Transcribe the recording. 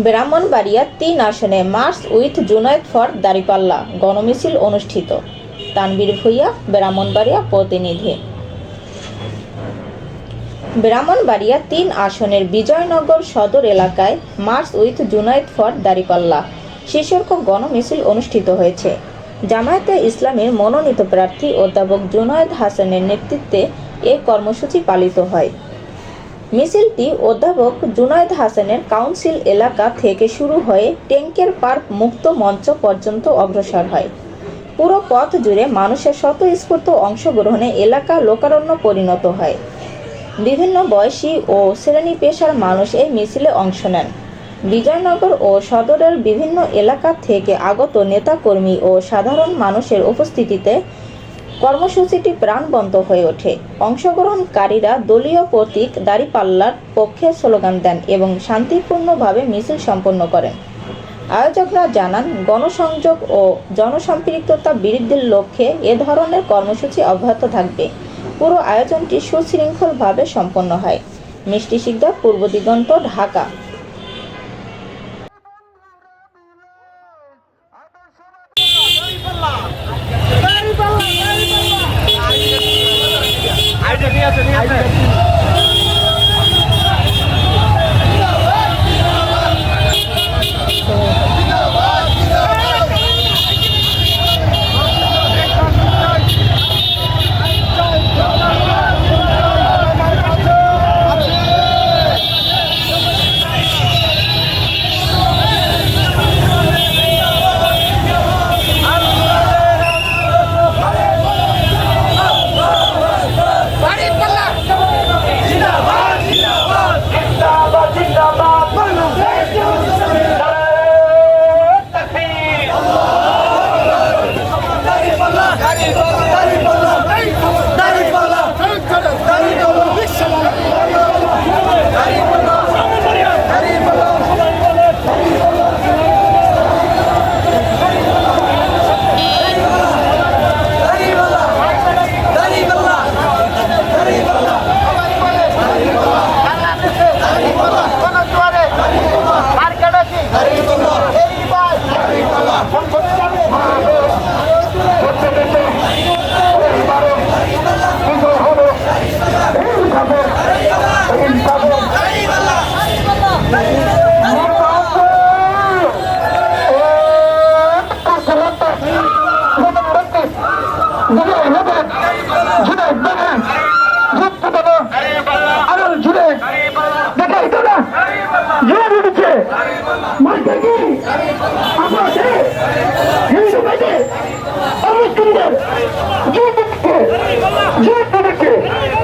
ব্রাহ্মণবাড়িয়া ৩ আসনে March with Junaid for দাঁড়িপাল্লা গণমিছিল অনুষ্ঠিত। তানভীর ভূঁইয়া, ব্রাহ্মণবাড়িয়া প্রতিনিধি। ব্রাহ্মণবাড়িয়া ৩ আসনের বিজয়নগর সদর এলাকায় মার্চ উইথ জুনায়েদ ফর দাঁড়িপাল্লা শীর্ষক গণমিছিল অনুষ্ঠিত হয়েছে। জামায়াতে ইসলামীর মনোনীত প্রার্থী অধ্যাপক জুনায়েদ হাসানের নেতৃত্বে এ কর্মসূচি পালিত হয়। মিছিলটি অধ্যাপক জুনায়েদ হাসানের কাউন্সিল এলাকা থেকে শুরু হয়ে ট্যাঙ্কের পার্ক মুক্ত মঞ্চ পর্যন্ত অগ্রসর হয়। পুরো পথ জুড়ে মানুষের স্বতঃস্ফূর্ত অংশগ্রহণে এলাকা লোকারণ্য পরিণত হয়। বিভিন্ন বয়সী ও শ্রেণী পেশার মানুষ এই মিছিলে অংশ নেন। বিজয়নগর ও সদরের বিভিন্ন এলাকা থেকে আগত নেতাকর্মী ও সাধারণ মানুষের উপস্থিতিতে কর্মসূচিটি প্রাণবন্ত হয়ে ওঠে। অংশগ্রহণকারীরা দলীয় প্রতীক দাঁড়িপাল্লার পক্ষে স্লোগান দেন এবং শান্তিপূর্ণভাবে মিছিল সম্পন্ন করেন। আয়োজকরা জানান, গণসংযোগ ও জনসম্পৃক্ততা বৃদ্ধির লক্ষ্যে এ ধরনের কর্মসূচি অব্যাহত থাকবে। পুরো আয়োজনটি সুশৃঙ্খলভাবে সম্পন্ন হয়। মিষ্টি শিকদার, পূর্ব দিগন্ত, ঢাকা। Jai